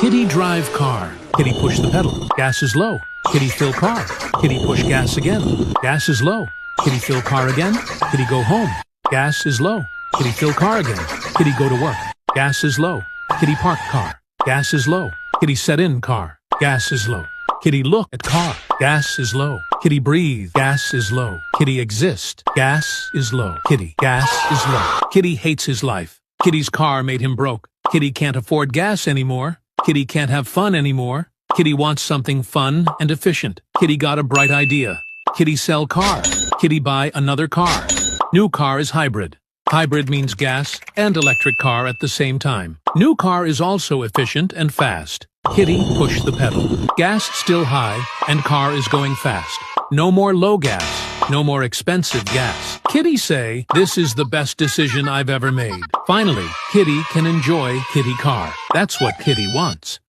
Kitty drive car. Kitty push the pedal. Gas is low. Kitty fill car. Kitty push gas again. Gas is low. Kitty fill car again. Kitty go home. Gas is low. Kitty fill car again. Kitty go to work. Gas is low. Kitty park car. Gas is low. Kitty set in car. Gas is low. Kitty look at car. Gas is low. Kitty breathe. Gas is low. Kitty exist. Gas is low. Kitty. Gas is low. Kitty hates his life. Kitty's car made him broke. Kitty can't afford gas anymore. Kitty can't have fun anymore. Kitty wants something fun and efficient. Kitty got a bright idea. Kitty sell car. Kitty buy another car. New car is hybrid. Hybrid means gas and electric car at the same time. New car is also efficient and fast. Kitty push the pedal. Gas still high and car is going fast. No more low gas. No more expensive gas. Kitty say, this is the best decision I've ever made. Finally, Kitty can enjoy Kitty car. That's what Kitty wants.